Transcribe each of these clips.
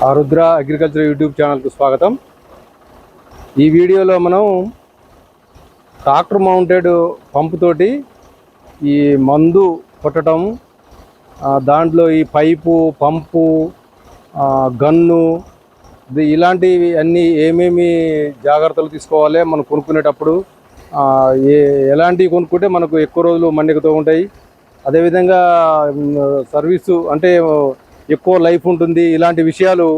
ఆరుద్ర agriculture YouTube ఛానల్కు స్వాగతం. ఈ వీడియోలో మనం ట్రాక్టర్ మౌంటెడ్ పంపుతోటి ఈ మందు కొట్టడం, దాంట్లో ఈ పైపు, పంపు, గన్ను ఇలాంటివి అన్నీ ఏమేమి జాగ్రత్తలు తీసుకోవాలి మనం కొనుక్కునేటప్పుడు, ఎలాంటివి కొనుక్కుంటే మనకు ఎక్కువ రోజులు మన్నికతో ఉంటాయి, అదేవిధంగా సర్వీసు అంటే ఎక్కువ లైఫ్ ఉంటుంది, ఇలాంటి విషయాలు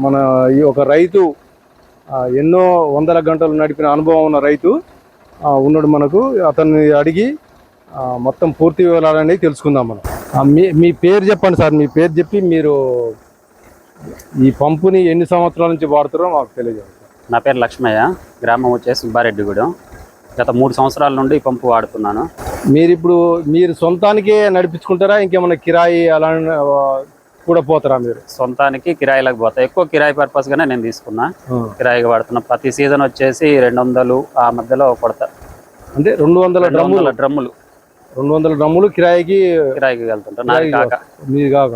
మన ఈ ఒక రైతు ఎన్నో వందల గంటలు నడిపిన అనుభవం ఉన్న రైతు ఉన్నాడు మనకు. అతన్ని అడిగి మొత్తం పూర్తి వివరాలని తెలుసుకుందాం మనం. మీ పేరు చెప్పండి సార్. మీ పేరు చెప్పి మీరు ఈ పంపుని ఎన్ని సంవత్సరాల నుంచి వాడుతారో మాకు తెలియజేయండి. నా పేరు లక్ష్మయ్య, గ్రామం వచ్చేసి సుబ్బారెడ్డిగూడెం. గత 3 సంవత్సరాల నుండి ఈ పంపు వాడుతున్నాను. మీరు సొంతానికే నడిపించుకుంటారా, ఇంకేమైనా కిరాయి అలా కూడా పోతారా? మీరు సొంతానికి కిరాయిలకు పోతా. ఎక్కువ కిరాయి పర్పస్ గానే నేను తీసుకున్నా, కిరాయిగా వాడుతున్నా. ప్రతి సీజన్ వచ్చేసి 200 ఆ మధ్యలో కొడతా. అంటే 200 డ్రమ్ములు 200 డ్రమ్ములు కిరాయికి వెళ్తుంటా. నాది కాక మీది కాక.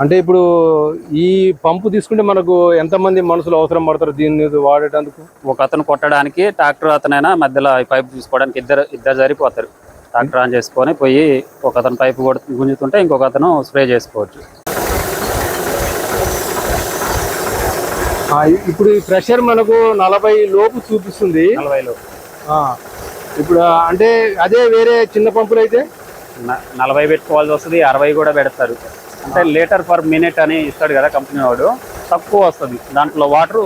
అంటే ఇప్పుడు ఈ పంపు తీసుకుంటే మనకు ఎంతమంది మనుషులు అవసరం పడతారు దీన్ని వాడేటందుకు? ఒక అతను కొట్టడానికి, ట్రాక్టర్ అతనైనా మధ్యలో పైపు తీసుకోవడానికి ఇద్దరు సరిపోతారు. ట్రాక్టర్ ఆన్ చేసుకొని పోయి ఒక అతను పైపు గుంజుతుంటే ఇంకొక అతను స్ప్రే చేసుకోవచ్చు. ఇప్పుడు ఈ ప్రెషర్ మనకు 40 లోపు చూపిస్తుంది. 40 లోపు. ఇప్పుడు అంటే అదే వేరే చిన్న పంపులు అయితే 40 పెట్టుకోవాల్సి వస్తుంది, 60 కూడా పెడతారు. అంటే లీటర్ పర్ మినిట్ అని ఇస్తాడు కదా కంపెనీ వాడు, తక్కువ వస్తుంది దాంట్లో వాటర్.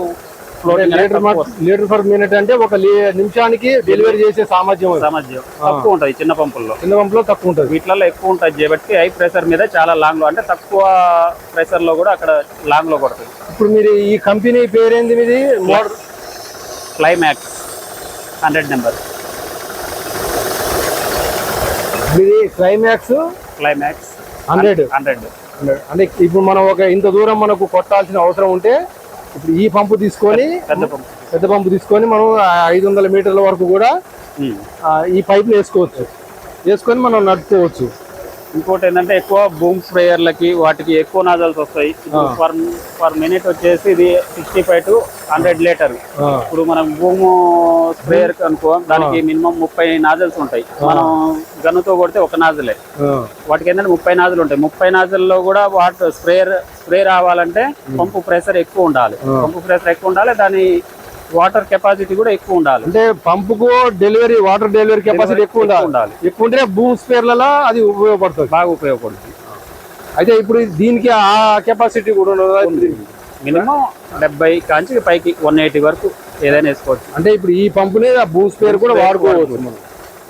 లీటర్ పర్ మినిట్ అంటే ఒక నిమిషానికి డెలివరీ చేసే సామర్థ్యం తక్కువ ఉంటుంది చిన్న పంపుల్లో తక్కువ ఉంటుంది. వీటిలో ఎక్కువ ఉంటుంది కాబట్టి హై ప్రెషర్ మీద చాలా లాంగ్ లో, అంటే తక్కువ ప్రెషర్ లో కూడా అక్కడ లాంగ్ లో కొడుతుంది. ఇప్పుడు మీరు ఈ కంపెనీ పేరేంది మీది? Climax 100 number. ఇది క్లైమాక్స్ 100. అంటే ఇప్పుడు మనం ఒక ఇంత దూరం మనకు కొట్టాల్సిన అవసరం ఉంటే ఇప్పుడు ఈ పంపు తీసుకొని, పెద్ద పంపు తీసుకొని మనం 500 మీటర్ల వరకు కూడా ఈ పైపులు వేసుకొని మనం నడుపుకోవచ్చు. ఇంకోటి ఏంటంటే ఎక్కువ బూమ్ స్ప్రేయర్లకి వాటికి ఎక్కువ నాజల్స్ వస్తాయి. పర్ మినిట్ వచ్చేసి ఇది 65 to 100 లీటర్. ఇప్పుడు మనం బూమ్ స్ప్రేయర్ అనుకో, దానికి మినిమం 30 నాజల్స్ ఉంటాయి. మనం గన్నుతో కొడితే ఒక నాజలే. వాటికి ఏంటంటే 30 నాజులు ఉంటాయి. 30 నాజల్లో కూడా వాటర్ స్ప్రే రావాలంటే పంపు ప్రెషర్ ఎక్కువ ఉండాలి. దాని వాటర్ కెపాసిటీ కూడా ఎక్కువ ఉండాలి. అంటే పంపుకు వాటర్ డెలివరీ కెపాసిటీ ఎక్కువ ఉండాలి. ఎక్కువ ఉంటే భూమి స్పేర్లలో అది బాగా ఉపయోగపడుతుంది. అయితే ఇప్పుడు దీనికి ఆ కెపాసిటీ కూడా ఉన్నది. మినిమం 70 కాంచి పైకి 180 వరకు ఏదైనా వేసుకోవచ్చు. అంటే ఇప్పుడు ఈ పంపుని ఆ భూమి స్పేర్ కూడా వాడుకోవచ్చు.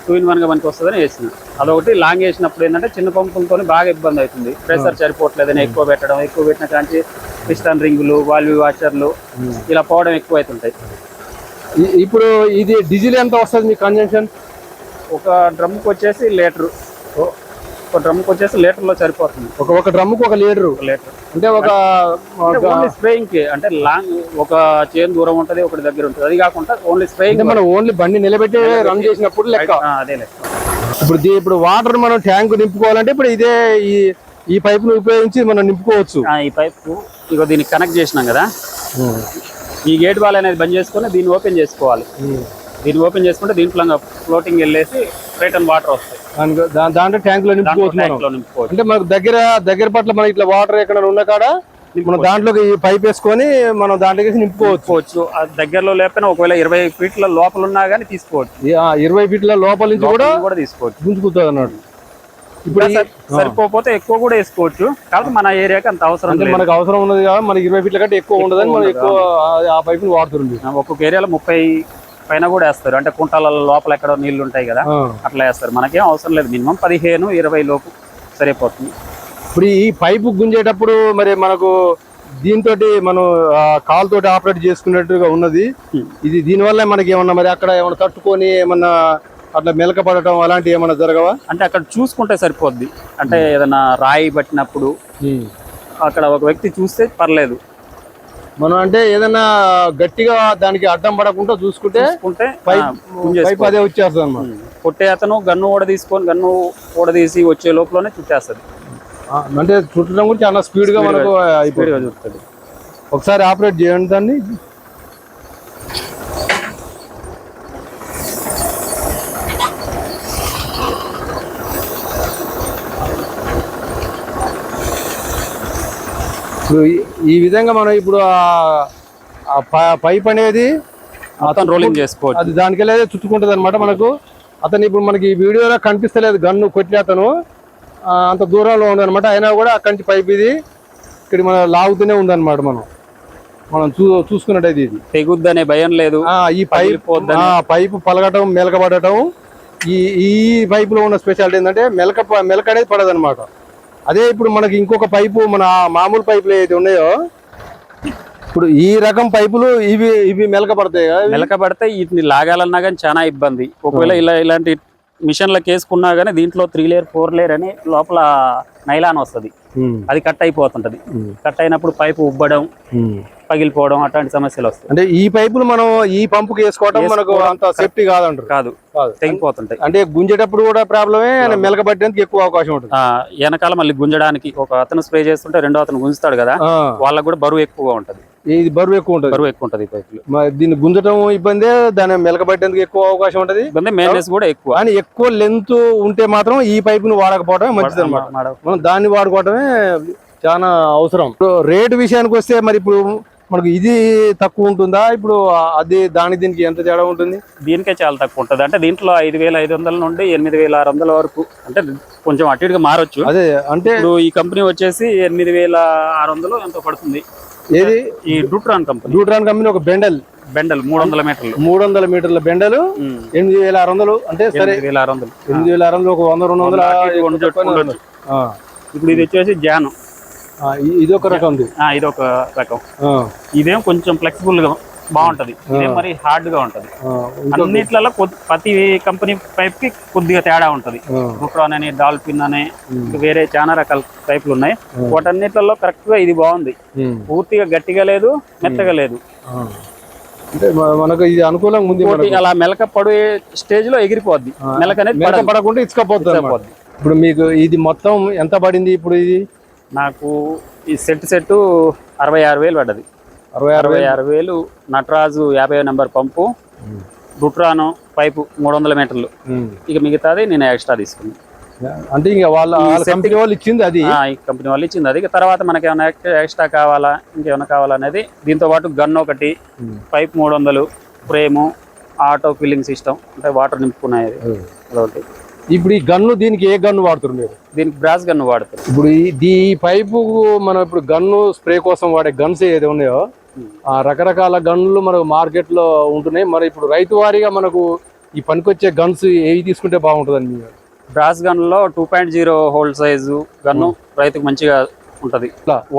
2-in-1 గా మనకి వస్తుందని వేసిన. అదొకటి లాంగ్ వేసినప్పుడు ఏంటంటే చిన్న పంపులతో బాగా ఇబ్బంది అవుతుంది. ప్రెషర్ సరిపోవట్లేదని ఎక్కువ పెట్టిన కాంచి పిస్టన్ రింగులు, వాల్వ్ వాషర్లు ఇలా పోవడం ఎక్కువ అవుతుంటాయి. ఇప్పుడు ఇది డీజిల్ ఎంత వస్తుంది మీ కన్జంప్షన్? ఒక డ్రమ్కి వచ్చేసి లీటరు. లీటర్లో సరిపోతుంది. ఒక డ్రమ్ముకు 1 లీటర్. అంటే ఒక స్ప్రేయింగ్ కి, అంటే లాంగ్ ఒక చైన్ దూరం ఉంటది, ఒకటి దగ్గర ఉంటుంది. అది కాకుండా ఓన్లీ స్ప్రేయింగ్, మనం ఓన్లీ బండి నిలబెట్టి రన్ చేసినప్పుడు లెక్క. అదే లెక్క. ఇప్పుడు వాటర్ మనం ట్యాంక్ నింపుకోవాలంటే ఇప్పుడు ఇదే ఈ పైప్ ను ఉపయోగించి మనం నింపుకోవచ్చు. ఈ పైపు ఇగో దీనికి కనెక్ట్ చేసినాం కదా, ఈ గేట్ వాల్ అనేది బంద్ చేసుకుని దీన్ని ఓపెన్ చేసుకోవాలి. దీన్ని ఓపెన్ చేసుకుంటే దీంట్లో ఫ్లోటింగ్ వెళ్ళేసి రిటర్న్ వాటర్ వస్తాయి. దాంట్లో ట్యాంక్ లో నింపుకోవచ్చు. అంటే మనకు దగ్గర పట్ల మనకి ఇట్లా వాటర్ ఎక్కడ ఉన్న కాడ మనం దాంట్లోకి పైప్ వేసుకొని మనం దాంట్లోకి నింపుకోవచ్చు. దగ్గరలో లేకపోయినా ఒకవేళ 20 ఫీట్ల లోపల ఉన్నా కానీ తీసుకోవచ్చు. 20 ఫీట్ల లోపల నుంచి కూడా తీసుకోవచ్చు, గుంజుకుంటుంది అన్నట్టు. ఇప్పుడు సరిపోతే ఎక్కువ కూడా వేసుకోవచ్చు. కాబట్టి మన ఏరియాకి అంత అవసరం అంటే మనకు అవసరం ఉన్నది కదా, మనకి 20 ఫీట్ల కంటే ఎక్కువ ఉండదని మనం ఎక్కువ ఆ పైపుని వాడుతుంది. ఒక్కొక్క ఏరియాలో 30 పైన కూడా వేస్తారు. అంటే కుంటాల లోపల ఎక్కడో నీళ్లు ఉంటాయి కదా, అట్లా వేస్తారు. మనకేం అవసరం లేదు. మినిమం 15-20 లోపు సరిపోతుంది. ఇప్పుడు ఈ పైపు గుంజేటప్పుడు మరి మనకు దీంతో మనం కాలుతోటి ఆపరేట్ చేసుకున్నట్టుగా ఉన్నది. ఇది దీనివల్ల మనకి ఏమన్నా మరి అక్కడ ఏమన్నా తట్టుకొని ఏమన్నా అట్లా మెలక పడటం అలాంటివి ఏమన్నా జరగవా? అంటే అక్కడ చూసుకుంటే సరిపోద్ది. అంటే ఏదైనా రాయి పట్టినప్పుడు అక్కడ ఒక వ్యక్తి చూస్తే పర్లేదు. మనం అంటే ఏదైనా గట్టిగా దానికి అడ్డం పడకుండా చూసుకుంటే పైప్ అదే వచ్చేస్తుంది అన్నమాట. కొట్టే అతను గన్ను ఓడదీసి వచ్చే లోపలనే చుట్టేస్తుంది. అంటే చుట్టడం కూడా చాలా స్పీడ్ గా మనకు చూస్తుంది. ఒకసారి ఆపరేట్ చేయండి దాన్ని. ఇప్పుడు ఈ విధంగా మనం ఇప్పుడు పైప్ అనేది రోలింగ్ చేసుకోవచ్చు. అది దానికి వెళ్ళేది చుట్టుకుంటుంది అనమాట మనకు. అతను ఇప్పుడు మనకి ఈ వీడియోలో కనిపిస్తలేదు గన్ను కొట్టి అతను అంత దూరంలో ఉందన్నమాట. అయినా కూడా అక్కడి నుంచి పైప్ ఇది ఇక్కడ మనం లాగుతూనే ఉందన్నమాట. మనం చూసుకున్నట్టయితే ఇది తెగుద్దనే భయం లేదు. ఈ పైపు పలగటం మెలకబడటం ఈ పైపులో ఉన్న స్పెషాలిటీ ఏంటంటే మెలక అనేది పడదు అనమాట. అదే ఇప్పుడు మనకి ఇంకొక పైపు మన మామూలు పైపులు ఏదైతే ఉన్నాయో ఇప్పుడు ఈ రకం పైపులు ఇవి మెలకబడతాయి. వీటిని లాగాలన్నా కానీ చాలా ఇబ్బంది. ఒకవేళ ఇలాంటి మిషన్లకు వేసుకున్నా కానీ దీంట్లో 3 లేయర్ 4 లేయర్ అని లోపల నైలాన్ వస్తుంది. అది కట్ అయిపోతుంటది. కట్ అయినప్పుడు పైపు ఉబ్బడం పగిలిపోవడం అట్లాంటి సమస్యలు వస్తాయి. అంటే ఈ పైపులు మనం ఈ పంపుకి వేసుకోవడం మనకు అంత సేఫ్టీ కాదంటారు. కాదు, తెగిపోతుంటాయి. అంటే గుంజేటప్పుడు కూడా ప్రాబ్లమే, మెలకబట్టడానికి ఎక్కువ అవకాశం ఉంటుంది. వెనకాల మళ్ళీ గుంజడానికి ఒక అతను స్ప్రే చేస్తుంటే రెండో అతను గుంజుతాడు కదా, వాళ్ళకు కూడా బరువు ఎక్కువగా ఉంటది. ఇది బరువు ఎక్కువ ఉంటుంది పైపులు. దీన్ని గుంజటం ఇబ్బంది, దాన్ని మెలకబట్టేందుకు ఎక్కువ అవకాశం ఉంటది. మెయింటెనెన్స్ కూడా ఎక్కువ. కానీ ఎక్కువ లెంత్ ఉంటే మాత్రం ఈ పైపును వాడకపోవడమే మంచిది అన్నమాట. మనం దాన్ని వాడుకోవడమే చాలా అవసరం. రేటు విషయానికి వస్తే మరి ఇప్పుడు మనకు ఇది తక్కువ ఉంటుందా? ఇప్పుడు అది దీనికి ఎంత తేడా ఉంటుంది? దీనికే చాలా తక్కువ ఉంటుంది. అంటే దీంట్లో 5,500 నుండి 8,600 వరకు, అంటే కొంచెం అటు ఇటుగా మారొచ్చు. అదే అంటే ఇప్పుడు ఈ కంపెనీ వచ్చేసి 8,600 ఎంతో పడుతుంది. ఏది? ఈ డ్యూట్రాన్ కంపెనీ ఒక బెండల్ 300 మీటర్లు 300 మీటర్ల బెండలు 8,600. అంటే సరే 8,600 ఒక 100-200. ఇప్పుడు ఇది వచ్చేసి జాను. ఇదొక రకం. ఇదేం కొంచెం ఫ్లెక్సిబుల్ గా బాగుంటది. ఇదేం మరి హార్డ్ గా ఉంటది. అన్నిట్లలో ప్రతి కంపెనీ పైప్ కి కొద్దిగా తేడా ఉంటది. డ్యూట్రాన్ అని, డాల్ఫిన్ అని, వేరే చాలా రకాల పైపులు ఉన్నాయి. వాటన్నిట్లలో కరెక్ట్ గా ఇది బాగుంది. పూర్తిగా గట్టిగా లేదు, మెత్తగా లేదు. అంటే మనకు ఇది అనుకూలంగా ఉంది. అలా మెలక పడే స్టేజ్ లో ఎగిరిపోద్ది. మెలక అనేది పడకుండా ఇసుకపోద్ది. ఇప్పుడు మీకు ఇది మొత్తం ఎంత పడింది? ఇప్పుడు ఇది నాకు ఈ సెట్ 66,000 పడ్డది. 66,000 నటరాజు 50 నెంబర్ పంపు, డ్యూట్రాను పైపు 300 మీటర్లు. ఇక మిగతాది నేను ఎక్స్ట్రా తీసుకున్నాను. అంటే ఇంకా వాళ్ళ కంపెనీ వాళ్ళు ఇచ్చింది అది. ఈ కంపెనీ వాళ్ళు ఇచ్చింది అది. తర్వాత మనకి ఏమైనా ఎక్స్ట్రా కావాలా, ఇంకేమైనా కావాలనేది. దీంతో పాటు గన్ ఒకటి, pipe 300, frame, auto filling system, అంటే వాటర్ నింపుకునేది అదొకటి. ఇప్పుడు ఈ గన్ను, దీనికి ఏ గన్ను వాడుతున్నారు మీరు? దీనికి బ్రాస్ గన్ను వాడుతారు. ఇప్పుడు ఈ పైపు మనం ఇప్పుడు గన్ను స్ప్రే కోసం వాడే గన్స్ ఏదైతే ఉన్నాయో ఆ రకరకాల గన్నులు మనకు మార్కెట్ లో ఉంటున్నాయి. మరి ఇప్పుడు రైతు వారీగా మనకు ఈ పనికొచ్చే గన్స్ ఏవి తీసుకుంటే బాగుంటుందని? బ్రాస్ గన్లో 2.0 హోల్ సైజు గన్ను రైతుకు మంచిగా ఉంటది.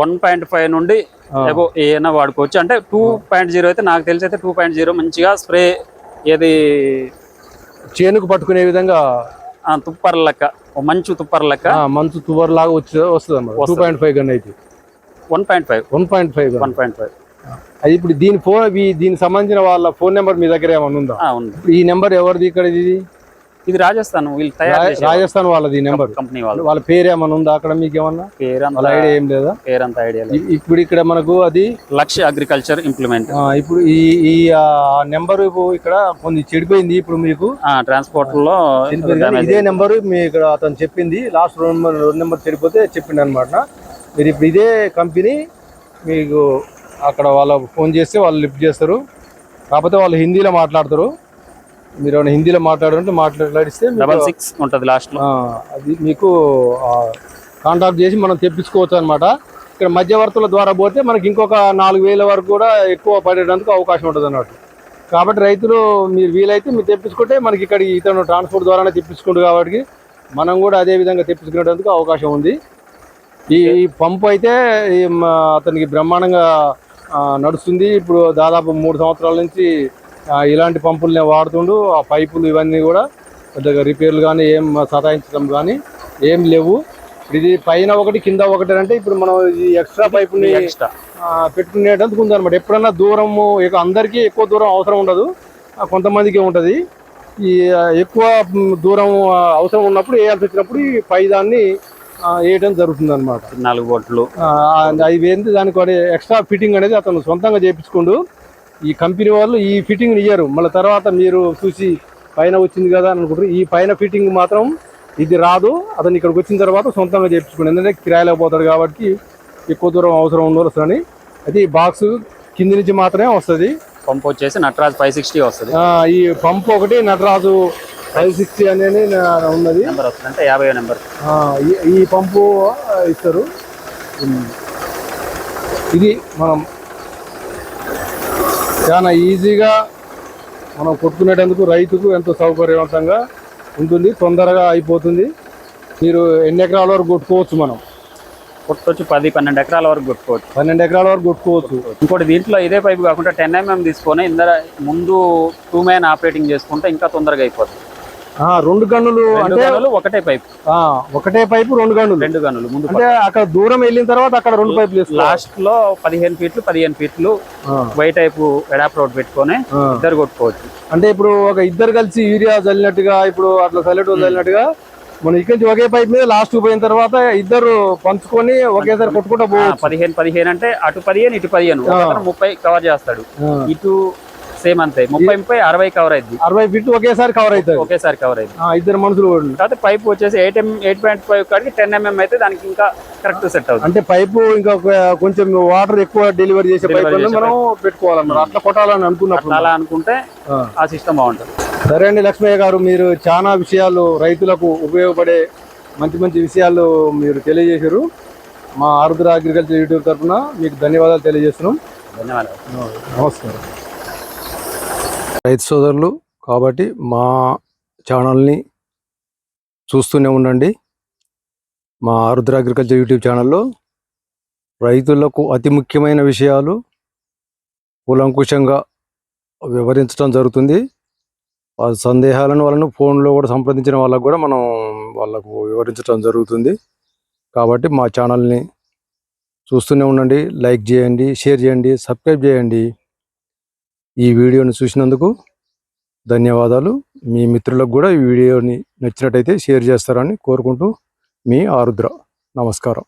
1.5 నుండి ఏమైనా వాడుకోవచ్చు. అంటే 2.0 అయితే నాకు తెలిసి అయితే 2.0 మంచిగా స్ప్రే ఏది చేనుకు పట్టుకునే విధంగా తుప్పర్ లెక్క, మంచు తుప్పర్ లెక్క, మంచు తుప్పర్ లాగా వస్తుంది అన్నమాట. 2.5 గన్ అయితే 1.5. అది ఇప్పుడు దీనికి సంబంధించిన వాళ్ళ ఫోన్ నెంబర్ మీ దగ్గర ఏమన్నా ఉందా? ఈ నెంబర్ ఎవరిది? ఇక్కడ ఇది రాజస్థాన్, వీళ్ళు రాజస్థాన్ వాళ్ళది నెంబర్. కంపెనీ వాళ్ళ పేరు ఏమన్నా ఉందా అక్కడ? మీకు ఏమన్నా ఐడియా ఏం లేదా? పేరంత ఐడియా లేదు. ఇప్పుడు ఇక్కడ మనకు అది లక్ష్య అగ్రికల్చర్ ఇంప్లిమెంట్. ఇప్పుడు ఈ నెంబర్ ఇక్కడ కొన్ని చెడిపోయింది. ఇప్పుడు మీకు ట్రాన్స్పోర్ట్ లో ఇదే నెంబర్ మీ ఇక్కడ అతను చెప్పింది. లాస్ట్ 2 నెంబర్ చెడిపోతే చెప్పింది అనమాట. మీరు ఇప్పుడు ఇదే కంపెనీ మీకు అక్కడ వాళ్ళకు ఫోన్ చేస్తే వాళ్ళు లిఫ్ట్ చేస్తారు. కాకపోతే వాళ్ళు హిందీలో మాట్లాడతారు. మీరు ఏమైనా హిందీలో మాట్లాడాలంటే మాట్లాడిస్తే 66 ఉంటుంది లాస్ట్ లో. అది మీకు కాంటాక్ట్ చేసి మనం తెప్పించుకోవచ్చు అనమాట. ఇక్కడ మధ్యవర్తుల ద్వారా పోతే మనకి ఇంకొక 4,000 వరకు కూడా ఎక్కువ పడేటందుకు అవకాశం ఉంటుంది అన్నట్టు. కాబట్టి రైతులు మీరు వీలైతే మీరు తెప్పించుకుంటే మనకి ఇక్కడ ఇతను ట్రాన్స్పోర్ట్ ద్వారానే తెప్పించుకుంటారు. కాబట్టి మనం కూడా అదే విధంగా తెప్పించుకునేందుకు అవకాశం ఉంది. ఈ పంపు అయితే అతనికి బ్రహ్మాండంగా నడుస్తుంది. ఇప్పుడు దాదాపు 3 సంవత్సరాల నుంచి ఇలాంటి పంపులనే వాడుతుండు. ఆ పైపులు ఇవన్నీ కూడా పెద్దగా రిపేర్లు కానీ ఏం సతాయించడం కానీ ఏం లేవు. ఇది పైన ఒకటి కింద ఒకటి అంటే ఇప్పుడు మనం ఈ ఎక్స్ట్రా పైపుని పెట్టుకునేటందుకు ఉందన్నమాట. ఎప్పుడన్నా దూరము అందరికీ ఎక్కువ దూరం అవసరం ఉండదు, కొంతమందికి ఉంటుంది. ఈ ఎక్కువ దూరం అవసరం ఉన్నప్పుడు వేయాల్సి వచ్చినప్పుడు ఈ పై దాన్ని వేయడం జరుగుతుంది అనమాట. 4 బోట్లు అవి ఏంటి దానికి ఎక్స్ట్రా ఫిట్టింగ్ అనేది అతను సొంతంగా చేయించుకుండు. ఈ కంపెనీ వాళ్ళు ఈ ఫిట్టింగ్ ఇయ్యరు. మళ్ళీ తర్వాత మీరు చూసి పైన వచ్చింది కదా అని అనుకుంటారు. ఈ పైన ఫిట్టింగ్ మాత్రం ఇది రాదు. అతను ఇక్కడికి వచ్చిన తర్వాత సొంతంగా చేయించుకోండి. ఎందుకంటే కిరాయిలో పోతాడు కాబట్టి ఎక్కువ దూరం అవసరం ఉండవలసిందని. అయితే ఈ బాక్స్ కింది నుంచి మాత్రమే వస్తుంది. పంప్ వచ్చేసి నటరాజు 560 వస్తుంది. ఈ పంప్ ఒకటి నటరాజు 560 అనేది ఉన్నది. అంటే 50 నెంబర్ ఈ పంపు ఇస్తారు. ఇది మనం చాలా ఈజీగా మనం కొట్టుకునేటందుకు రైతుకు ఎంతో సౌకర్యవంతంగా ఉంటుంది, తొందరగా అయిపోతుంది. మీరు ఎన్ని ఎకరాల వరకు కొట్టుకోవచ్చు, మనం కొట్టుకోవచ్చు 10-12 ఎకరాల వరకు కొట్టుకోవచ్చు. 12 ఎకరాల వరకు కొట్టుకోవచ్చు. ఇంకోటి దీంట్లో ఇదే పైపు కాకుండా 10 mm తీసుకొని ముందు 2 మ్యాన్ ఆపరేటింగ్ చేసుకుంటే ఇంకా తొందరగా అయిపోతుంది. 2 గన్నులు అంటే ఒకటే పైపు, ఒకటే పైపు 2 గన్నులు, 2 గన్నులు ముందు. అంటే అక్కడ దూరం వెళ్ళిన తర్వాత అక్కడ 2 పైపులు లాస్ట్ లో 15 ఫీట్లు వై టైపు ఎడాప్ట్ రోడ్ పెట్టుకొని ఇద్దరు కొట్టుకోవచ్చు. అంటే ఇప్పుడు ఒక ఇద్దరు కలిసి యూరియా చల్లినట్టుగా, ఇప్పుడు అట్లా చల్లెటో చల్లినట్టుగా మనం ఇక్కడి నుంచి ఒకే పైప్ మీద లాస్ట్ పోయిన తర్వాత ఇద్దరు పంచుకొని ఒకేసారి కొట్టుకుంటా పోవచ్చు. 15 అంటే అటు 15 ఇటు 15 30 కవర్ చేస్తాడు. ఇటు సేమ్ అంతే 30 60 కవర్ అయింది. 60 ఫీట్ ఒకేసారి కవర్ అవుతుంది. ఒకేసారి కవర్ అయింది. ఇద్దరు మనుషులు. కాకపోతే పైప్ వచ్చేసి 8.5 కాడికి 10 mm అయితే దానికి ఇంకా కరెక్ట్ సెట్ అవుతుంది. అంటే పైపు ఇంకా కొంచెం వాటర్ ఎక్కువ డెలివరీ చేసే పైప్ మనం పెట్టుకోవాలన్నమాట. అట్లా కొట్టాలని అనుకున్నప్పుడు, అలా అనుకుంటే ఆ సిస్టమ్ బాగుంటుంది. సరే అండి లక్ష్మయ్య గారు, మీరు చాలా విషయాలు రైతులకు ఉపయోగపడే మంచి మంచి విషయాలు మీరు తెలియజేశారు. మా ఆరుద్ర అగ్రికల్చర్ యూట్యూబ్ తరఫున మీకు ధన్యవాదాలు తెలియజేస్తున్నాం. ధన్యవాదాలు. నమస్కారం. రైతు సోదరులు కాబట్టి మా ఛానల్ని చూస్తూనే ఉండండి. మా ఆరుద్ర అగ్రికల్చర్ యూట్యూబ్ ఛానల్లో రైతులకు అతి ముఖ్యమైన విషయాలు కూలంకుషంగా వివరించడం జరుగుతుంది. ఆ సందేహాలను వాళ్ళను ఫోన్లో కూడా సంప్రదించిన వాళ్ళకు కూడా మనం వాళ్ళకు వివరించడం జరుగుతుంది. కాబట్టి మా ఛానల్ని చూస్తూనే ఉండండి. లైక్ చేయండి, షేర్ చేయండి, సబ్స్క్రైబ్ చేయండి. ఈ వీడియోని చూసినందుకు ధన్యవాదాలు. మీ మిత్రులకు కూడా ఈ వీడియోని నచ్చినట్టయితే షేర్ చేస్తారని కోరుకుంటూ మీ ఆరుద్ర. నమస్కారం.